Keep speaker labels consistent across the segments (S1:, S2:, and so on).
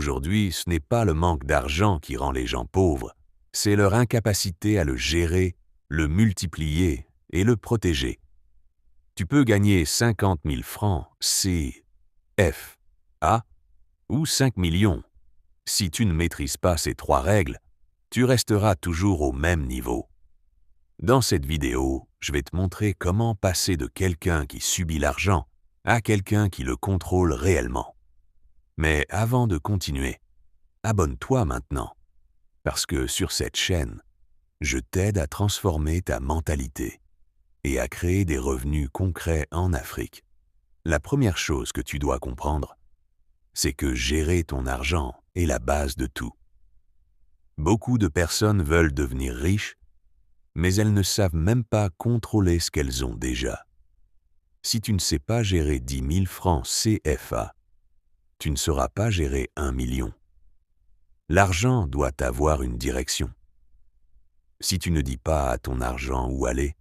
S1: Aujourd'hui, ce n'est pas le manque d'argent qui rend les gens pauvres, c'est leur incapacité à le gérer, le multiplier et le protéger. Tu peux gagner 50 000 francs CFA ou 5 millions. Si tu ne maîtrises pas ces trois règles, tu resteras toujours au même niveau. Dans cette vidéo, je vais te montrer comment passer de quelqu'un qui subit l'argent à quelqu'un qui le contrôle réellement. Mais avant de continuer, abonne-toi maintenant, parce que sur cette chaîne, je t'aide à transformer ta mentalité et à créer des revenus concrets en Afrique. La première chose que tu dois comprendre, c'est que gérer ton argent est la base de tout. Beaucoup de personnes veulent devenir riches, mais elles ne savent même pas contrôler ce qu'elles ont déjà. Si tu ne sais pas gérer 10 000 francs CFA, tu ne sauras pas gérer 1 million. L'argent doit avoir une direction. Si tu ne dis pas à ton argent où aller,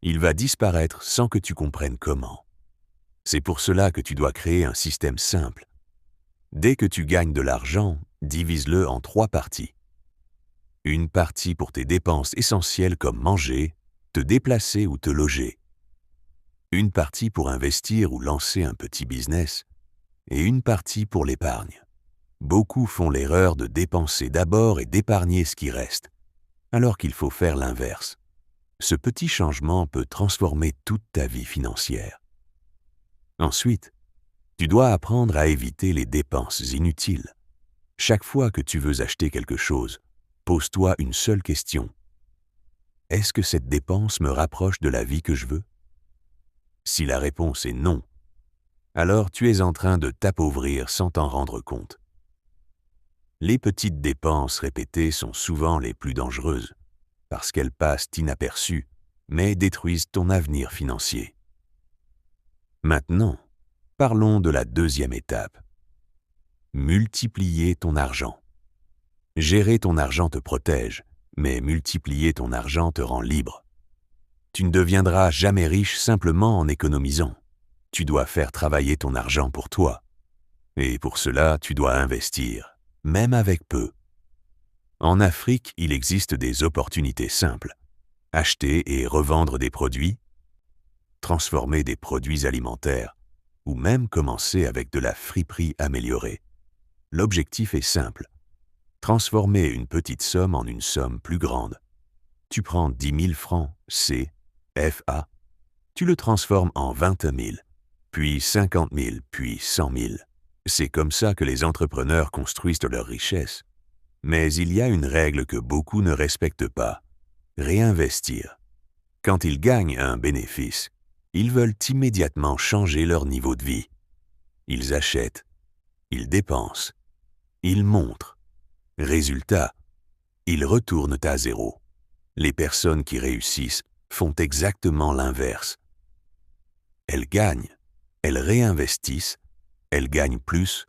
S1: il va disparaître sans que tu comprennes comment. C'est pour cela que tu dois créer un système simple. Dès que tu gagnes de l'argent, divise-le en 3 parties. Une partie pour tes dépenses essentielles comme manger, te déplacer ou te loger. Une partie pour investir ou lancer un petit business. Et une partie pour l'épargne. Beaucoup font l'erreur de dépenser d'abord et d'épargner ce qui reste, alors qu'il faut faire l'inverse. Ce petit changement peut transformer toute ta vie financière. Ensuite, tu dois apprendre à éviter les dépenses inutiles. Chaque fois que tu veux acheter quelque chose, pose-toi une seule question. Est-ce que cette dépense me rapproche de la vie que je veux? Si la réponse est non, alors tu es en train de t'appauvrir sans t'en rendre compte. Les petites dépenses répétées sont souvent les plus dangereuses, parce qu'elles passent inaperçues, mais détruisent ton avenir financier. Maintenant, parlons de la deuxième étape. Multiplier ton argent. Gérer ton argent te protège, mais multiplier ton argent te rend libre. Tu ne deviendras jamais riche simplement en économisant. Tu dois faire travailler ton argent pour toi. Et pour cela, tu dois investir, même avec peu. En Afrique, il existe des opportunités simples. Acheter et revendre des produits, transformer des produits alimentaires, ou même commencer avec de la friperie améliorée. L'objectif est simple. Transformer une petite somme en une somme plus grande. Tu prends 10 000 francs CFA, tu le transformes en 20 000. Puis 50 000, puis 100 000. C'est comme ça que les entrepreneurs construisent leur richesse. Mais il y a une règle que beaucoup ne respectent pas. Réinvestir. Quand ils gagnent un bénéfice, ils veulent immédiatement changer leur niveau de vie. Ils achètent, ils dépensent, ils montrent. Résultat, ils retournent à zéro. Les personnes qui réussissent font exactement l'inverse. Elles gagnent. Elles réinvestissent, elles gagnent plus,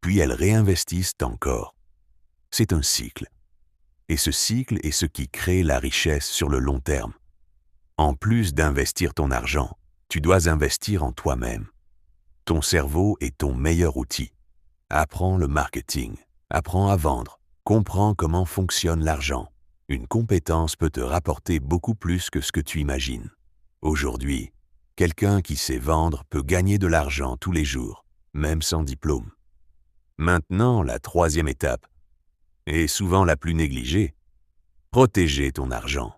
S1: puis elles réinvestissent encore. C'est un cycle. Et ce cycle est ce qui crée la richesse sur le long terme. En plus d'investir ton argent, tu dois investir en toi-même. Ton cerveau est ton meilleur outil. Apprends le marketing, apprends à vendre, comprends comment fonctionne l'argent. Une compétence peut te rapporter beaucoup plus que ce que tu imagines. Aujourd'hui, quelqu'un qui sait vendre peut gagner de l'argent tous les jours, même sans diplôme. Maintenant, la troisième étape, et souvent la plus négligée, protéger ton argent.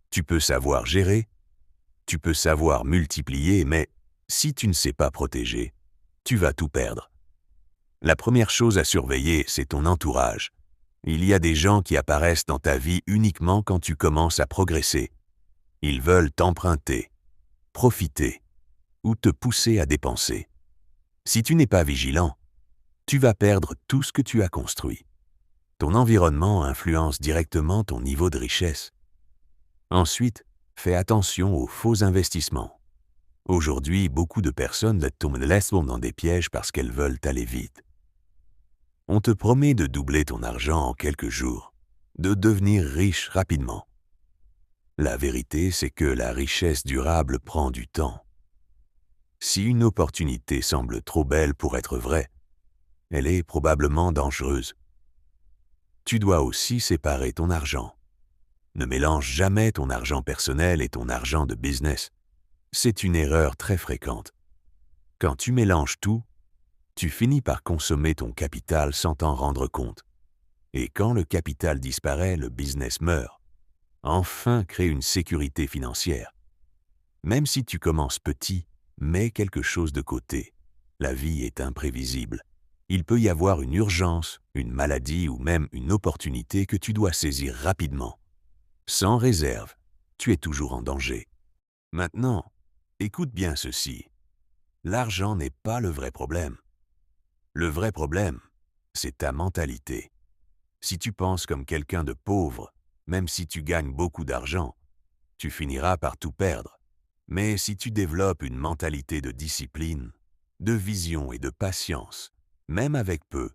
S1: Tu peux savoir gérer, tu peux savoir multiplier, mais si tu ne sais pas protéger, tu vas tout perdre. La première chose à surveiller, c'est ton entourage. Il y a des gens qui apparaissent dans ta vie uniquement quand tu commences à progresser. Ils veulent t'emprunter, profiter ou te pousser à dépenser. Si tu n'es pas vigilant, tu vas perdre tout ce que tu as construit. Ton environnement influence directement ton niveau de richesse. Ensuite, fais attention aux faux investissements. Aujourd'hui, beaucoup de personnes tombent dans des pièges parce qu'elles veulent aller vite. On te promet de doubler ton argent en quelques jours, de devenir riche rapidement. La vérité, c'est que la richesse durable prend du temps. Si une opportunité semble trop belle pour être vraie, elle est probablement dangereuse. Tu dois aussi séparer ton argent. Ne mélange jamais ton argent personnel et ton argent de business. C'est une erreur très fréquente. Quand tu mélanges tout, tu finis par consommer ton capital sans t'en rendre compte. Et quand le capital disparaît, le business meurt. Enfin, crée une sécurité financière. Même si tu commences petit, mets quelque chose de côté. La vie est imprévisible. Il peut y avoir une urgence, une maladie ou même une opportunité que tu dois saisir rapidement. Sans réserve, tu es toujours en danger. Maintenant, écoute bien ceci. L'argent n'est pas le vrai problème. Le vrai problème, c'est ta mentalité. Si tu penses comme quelqu'un de pauvre, même si tu gagnes beaucoup d'argent, tu finiras par tout perdre. Mais si tu développes une mentalité de discipline, de vision et de patience, même avec peu,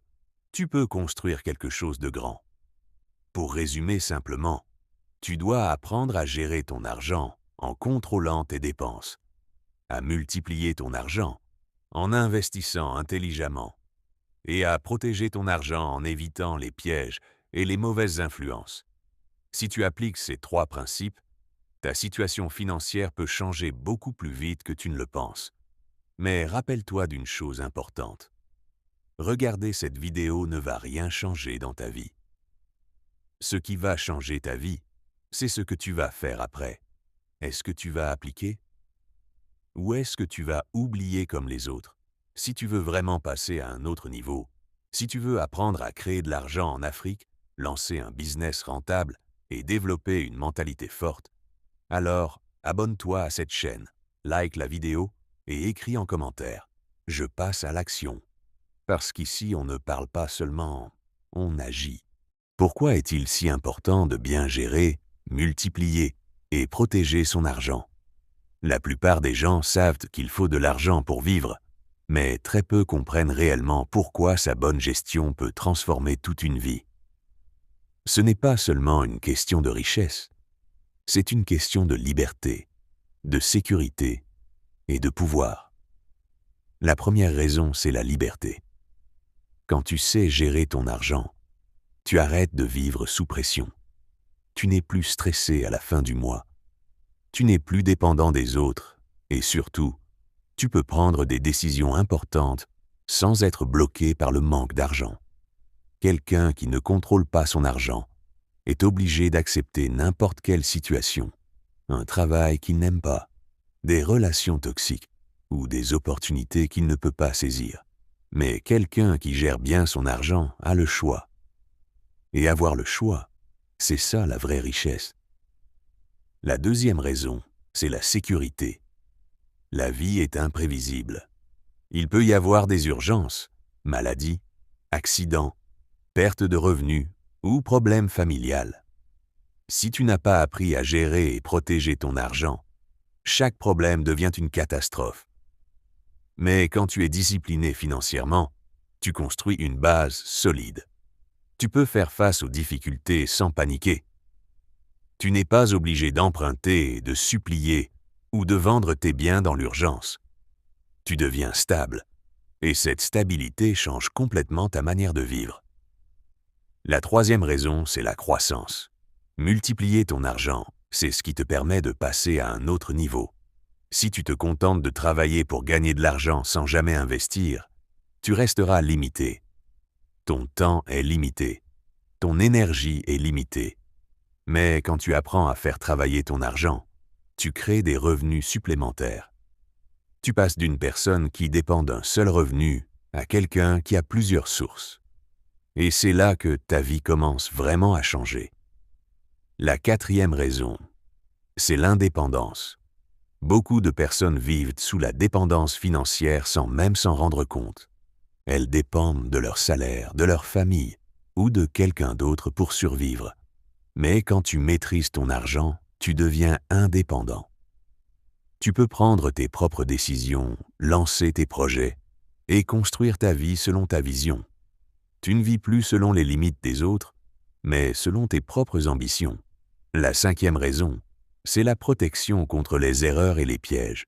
S1: tu peux construire quelque chose de grand. Pour résumer simplement, tu dois apprendre à gérer ton argent en contrôlant tes dépenses, à multiplier ton argent en investissant intelligemment et à protéger ton argent en évitant les pièges et les mauvaises influences. Si tu appliques ces 3 principes, ta situation financière peut changer beaucoup plus vite que tu ne le penses. Mais rappelle-toi d'une chose importante. Regarder cette vidéo ne va rien changer dans ta vie. Ce qui va changer ta vie, c'est ce que tu vas faire après. Est-ce que tu vas appliquer? Ou est-ce que tu vas oublier comme les autres? Si tu veux vraiment passer à un autre niveau, si tu veux apprendre à créer de l'argent en Afrique, lancer un business rentable et développer une mentalité forte, alors abonne-toi à cette chaîne, like la vidéo et écris en commentaire « Je passe à l'action ». Parce qu'ici, on ne parle pas seulement, on agit. Pourquoi est-il si important de bien gérer, multiplier et protéger son argent? La plupart des gens savent qu'il faut de l'argent pour vivre, mais très peu comprennent réellement pourquoi sa bonne gestion peut transformer toute une vie. Ce n'est pas seulement une question de richesse, c'est une question de liberté, de sécurité et de pouvoir. La première raison, c'est la liberté. Quand tu sais gérer ton argent, tu arrêtes de vivre sous pression. Tu n'es plus stressé à la fin du mois. Tu n'es plus dépendant des autres et surtout, tu peux prendre des décisions importantes sans être bloqué par le manque d'argent. Quelqu'un qui ne contrôle pas son argent est obligé d'accepter n'importe quelle situation, un travail qu'il n'aime pas, des relations toxiques ou des opportunités qu'il ne peut pas saisir. Mais quelqu'un qui gère bien son argent a le choix. Et avoir le choix, c'est ça la vraie richesse. La deuxième raison, c'est la sécurité. La vie est imprévisible. Il peut y avoir des urgences, maladies, accidents, perte de revenus ou problèmes familial. Si tu n'as pas appris à gérer et protéger ton argent, chaque problème devient une catastrophe. Mais quand tu es discipliné financièrement, tu construis une base solide. Tu peux faire face aux difficultés sans paniquer. Tu n'es pas obligé d'emprunter, de supplier ou de vendre tes biens dans l'urgence. Tu deviens stable, et cette stabilité change complètement ta manière de vivre. La troisième raison, c'est la croissance. Multiplier ton argent, c'est ce qui te permet de passer à un autre niveau. Si tu te contentes de travailler pour gagner de l'argent sans jamais investir, tu resteras limité. Ton temps est limité. Ton énergie est limitée. Mais quand tu apprends à faire travailler ton argent, tu crées des revenus supplémentaires. Tu passes d'une personne qui dépend d'un seul revenu à quelqu'un qui a plusieurs sources. Et c'est là que ta vie commence vraiment à changer. La quatrième raison, c'est l'indépendance. Beaucoup de personnes vivent sous la dépendance financière sans même s'en rendre compte. Elles dépendent de leur salaire, de leur famille ou de quelqu'un d'autre pour survivre. Mais quand tu maîtrises ton argent, tu deviens indépendant. Tu peux prendre tes propres décisions, lancer tes projets et construire ta vie selon ta vision. Tu ne vis plus selon les limites des autres, mais selon tes propres ambitions. La cinquième raison, c'est la protection contre les erreurs et les pièges.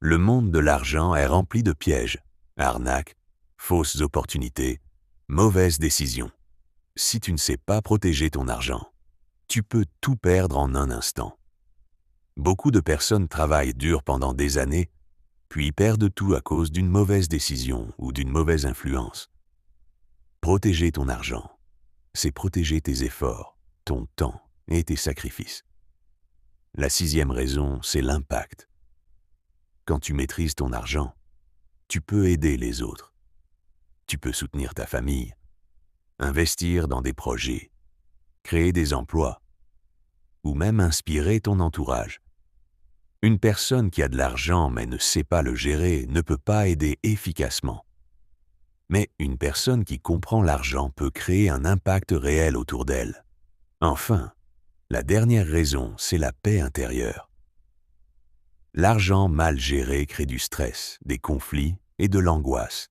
S1: Le monde de l'argent est rempli de pièges, arnaques fausses opportunités, mauvaises décisions. Si tu ne sais pas protéger ton argent, tu peux tout perdre en un instant. Beaucoup de personnes travaillent dur pendant des années, puis perdent tout à cause d'une mauvaise décision ou d'une mauvaise influence. Protéger ton argent, c'est protéger tes efforts, ton temps et tes sacrifices. La 6e raison, c'est l'impact. Quand tu maîtrises ton argent, tu peux aider les autres. Tu peux soutenir ta famille, investir dans des projets, créer des emplois, ou même inspirer ton entourage. Une personne qui a de l'argent mais ne sait pas le gérer ne peut pas aider efficacement. Mais une personne qui comprend l'argent peut créer un impact réel autour d'elle. Enfin, la dernière raison, c'est la paix intérieure. L'argent mal géré crée du stress, des conflits et de l'angoisse.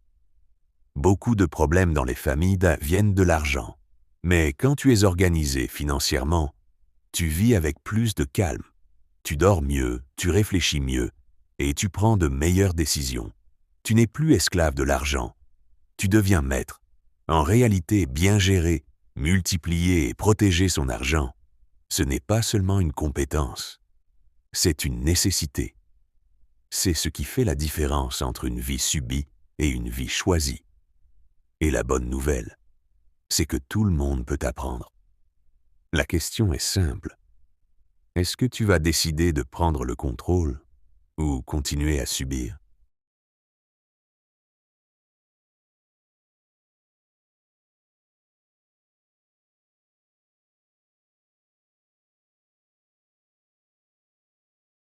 S1: Beaucoup de problèmes dans les familles viennent de l'argent. Mais quand tu es organisé financièrement, tu vis avec plus de calme. Tu dors mieux, tu réfléchis mieux et tu prends de meilleures décisions. Tu n'es plus esclave de l'argent. Tu deviens maître. En réalité, bien gérer, multiplier et protéger son argent, ce n'est pas seulement une compétence, c'est une nécessité. C'est ce qui fait la différence entre une vie subie et une vie choisie. Et la bonne nouvelle, c'est que tout le monde peut apprendre. La question est simple. Est-ce que tu vas décider de prendre le contrôle ou continuer à subir ?